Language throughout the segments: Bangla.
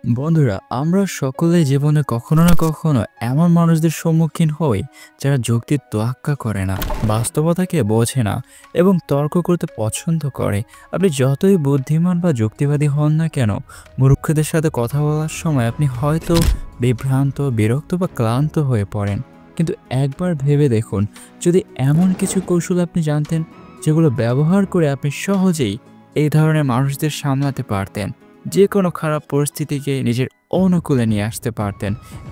বন্ধুরা, আমরা সকলেই জীবনে কখনো না কখনো এমন মানুষদের সম্মুখীন হই যারা যুক্তির তোয়াক্কা করে না, বাস্তবতাকে বোঝে না এবং তর্ক করতে পছন্দ করে। আপনি যতই বুদ্ধিমান বা যুক্তিবাদী হন না কেন, মূর্খদের সাথে কথা বলার সময় আপনি হয়তো বিভ্রান্ত, বিরক্ত বা ক্লান্ত হয়ে পড়েন। কিন্তু একবার ভেবে দেখুন, যদি এমন কিছু কৌশল আপনি জানতেন যেগুলো ব্যবহার করে আপনি সহজেই এই ধরনের মানুষদের সামলাতে পারতেন, যে কোনো খারাপ পরিস্থিতিকে নিজের অনুকূলে নিয়ে আসতে পারতেন।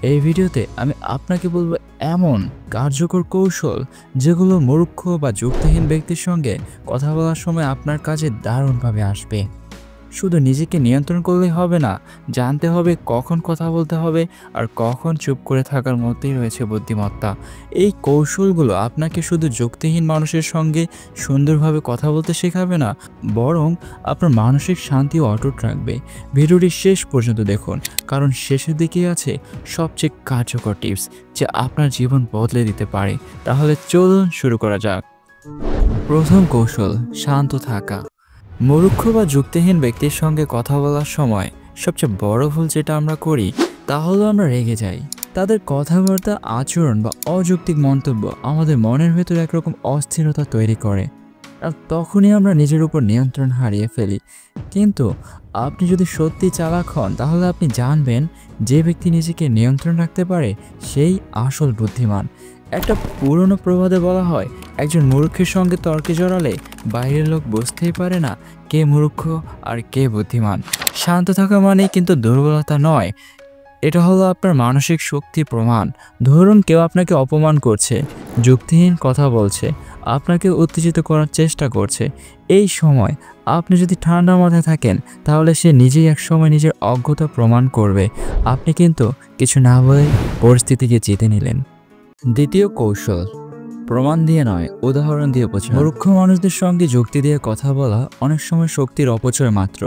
এই ভিডিওতে আমি আপনাকে বলবো এমন কার্যকর কৌশল যেগুলো মূর্খ বা যুক্তিহীন ব্যক্তির সঙ্গে কথা বলার সময় আপনার কাজে দারুণভাবে আসবে। শুধু নিজেকে নিয়ন্ত্রণ করলেই হবে না, জানতে হবে কখন কথা বলতে হবে আর কখন চুপ করে থাকার মধ্যেই রয়েছে বুদ্ধিমত্তা। এই কৌশলগুলো আপনাকে শুধু যুক্তিহীন মানুষের সঙ্গে সুন্দরভাবে কথা বলতে শেখাবে না, বরং আপনার মানসিক শান্তিও অটুট রাখবে। ভিডিওটি শেষ পর্যন্ত দেখুন, কারণ শেষের দিকে আছে সবচেয়ে কার্যকর টিপস যা আপনার জীবন বদলে দিতে পারে। তাহলে চলুন শুরু করা যাক। প্রথম কৌশল, শান্ত থাকা। মূর্খ বা যুক্তিহীন ব্যক্তির সঙ্গে কথা বলার সময় সবচেয়ে বড় ভুল যেটা আমরা করি তা হলো আমরা রেগে যাই। তাদের কথাবার্তা, আচরণ বা অযৌক্তিক মন্তব্য আমাদের মনের ভেতর একরকম অস্থিরতা তৈরি করে, আর তখনই আমরা নিজের উপর নিয়ন্ত্রণ হারিয়ে ফেলি। কিন্তু আপনি যদি সত্যি চালাক হন, তাহলে আপনি জানবেন যে ব্যক্তি নিজেকে নিয়ন্ত্রণ রাখতে পারে সেই আসল বুদ্ধিমান। একটা পুরনো প্রবাদে বলা হয়, একজন মূর্খের সঙ্গে তর্কে জড়ালে বাইরের লোক বুঝতেই পারে না কে মূর্খ আর কে বুদ্ধিমান। শান্ত থাকা মানেই কিন্তু দুর্বলতা নয়, এটা হলো আপনার মানসিক শক্তি প্রমাণ। ধরুন কেউ আপনাকে অপমান করছে, যুক্তিহীন কথা বলছে, আপনাকে উত্তেজিত করার চেষ্টা করছে। এই সময় আপনি যদি ঠান্ডা মাথায় থাকেন, তাহলে সে নিজেই একসময় নিজের অজ্ঞতা প্রমাণ করবে। আপনি কিন্তু কিছু না বলে পরিস্থিতিকে জিতে নিলেন। দ্বিতীয় কৌশল, প্রমাণ দিয়ে নয়, উদাহরণ দিয়ে বোঝানো। মূর্খ মানুষদের সঙ্গে যুক্তি দিয়ে কথা বলা অনেক সময় শক্তির অপচয় মাত্র।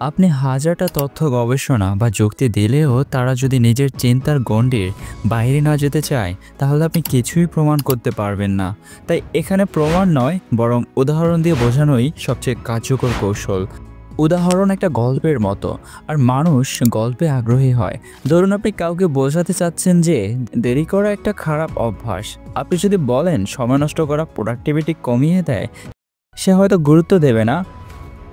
আপনি হাজারটা তথ্য, গবেষণা বা যুক্তি দিলেও তারা যদি নিজের চিন্তার গণ্ডির বাইরে না যেতে চায়, তাহলে আপনি কিছুই প্রমাণ করতে পারবেন না। তাই এখানে প্রমাণ নয়, বরং উদাহরণ দিয়ে বোঝানোই সবচেয়ে কার্যকর কৌশল। উদাহরণ একটা গল্পের মতো, আর মানুষ গল্পে আগ্রহী হয়। ধরুন আপনি কাউকে বোঝাতে চাচ্ছেন যে দেরি করা একটা খারাপ অভ্যাস। আপনি যদি বলেন সময় নষ্ট করা প্রোডাক্টিভিটি কমিয়ে দেয়, সে হয়তো গুরুত্ব দেবে না।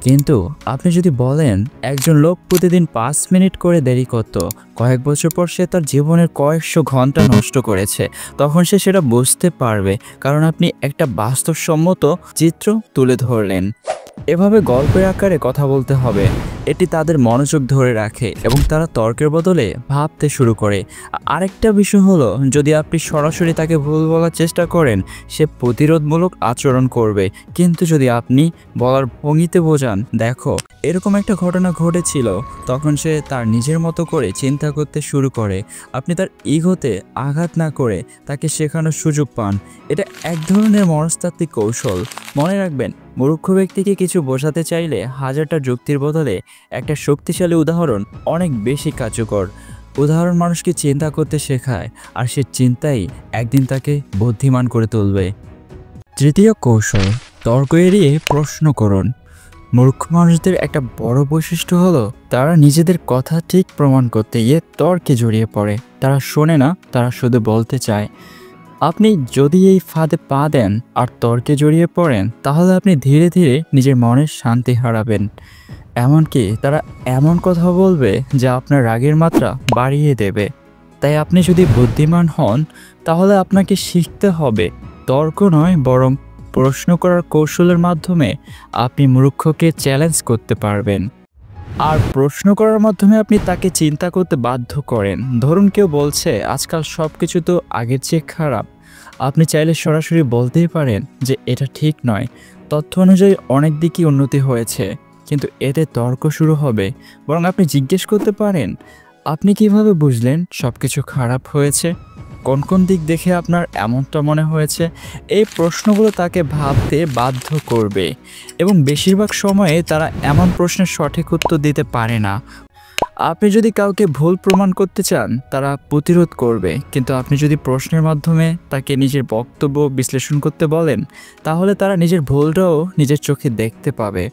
কিন্তু আপনি যদি বলেন একজন লোক প্রতিদিন 5 মিনিট করে দেরি করত, কয়েক বছর পর সে তার জীবনের কয়েকশো ঘন্টা নষ্ট করেছে, তখন সে সেটা বুঝতে পারবে, কারণ আপনি একটা বাস্তবসম্মত চিত্র তুলে ধরলেন। এভাবে গল্পের আকারে কথা বলতে হবে, এটি তাদের মনোযোগ ধরে রাখে এবং তারা তর্কের বদলে ভাবতে শুরু করে। আরেকটা বিষয় হলো, যদি আপনি সরাসরি তাকে ভুল বলার চেষ্টা করেন, সে প্রতিরোধমূলক আচরণ করবে। কিন্তু যদি আপনি বলার ভঙ্গিতে বোঝান, দেখো এরকম একটা ঘটনা ঘটেছিল, তখন সে তার নিজের মতো করে চিন্তা করতে শুরু করে। আপনি তার ইগোতে আঘাত না করে তাকে শেখানোর সুযোগ পান। এটা এক ধরনের মনস্তাত্ত্বিক কৌশল। মনে রাখবেন, মূর্খ ব্যক্তিকে কিছু বোঝাতে চাইলে হাজারটা যুক্তির বদলে একটা শক্তিশালী উদাহরণ অনেক বেশি কার্যকর। উদাহরণ মানুষকে চিন্তা করতে শেখায়, আর সে চিন্তাই একদিন তাকে বুদ্ধিমান করে তুলবে। তৃতীয় কৌশল, তর্ক এড়িয়ে প্রশ্ন করুন। মূর্খ মানুষদের একটা বড় বৈশিষ্ট্য হলো, তারা নিজেদের কথা ঠিক প্রমাণ করতে গিয়ে তর্কে জড়িয়ে পড়ে। তারা শোনে না, তারা শুধু বলতে চায়। আপনি যদি এই ফাঁদে পা দেন আর তর্কে জড়িয়ে পড়েন, তাহলে আপনি ধীরে ধীরে নিজের মনের শান্তি হারাবেন। এমনকি তারা এমন কথা বলবে যা আপনার রাগের মাত্রা বাড়িয়ে দেবে। তাই আপনি যদি বুদ্ধিমান হন, তাহলে আপনাকে শিখতে হবে তর্ক নয়, বরং প্রশ্ন করার কৌশলের মাধ্যমে আপনি মূর্খকে চ্যালেঞ্জ করতে পারবেন। আর প্রশ্ন করার মাধ্যমে আপনি তাকে চিন্তা করতে বাধ্য করেন। ধরুন কেউ বলছে আজকাল সব কিছু তো আগের চেয়ে খারাপ। আপনি চাইলে সরাসরি বলতেই পারেন যে এটা ঠিক নয়, তথ্য অনুযায়ী অনেক দিকই উন্নতি হয়েছে। কিন্তু এতে তর্ক শুরু হবে। বরং আপনি জিজ্ঞেস করতে পারেন, আপনি কিভাবে বুঝলেন সব কিছু খারাপ হয়েছে? কোন কোন দিক দেখে আপনার এমনটা মনে হয়েছে? এই প্রশ্নগুলো তাকে ভাবতে বাধ্য করবে, এবং বেশিরভাগ সময়ে তারা এমন প্রশ্নের সঠিক উত্তর দিতে পারে না। আপনি যদি কাউকে ভুল প্রমাণ করতে চান, তারা প্রতিরোধ করবে। কিন্তু আপনি যদি প্রশ্নের মাধ্যমে তাকে নিজের বক্তব্য বিশ্লেষণ করতে বলেন, তাহলে তারা নিজের ভুলটাও নিজের চোখে দেখতে পাবে।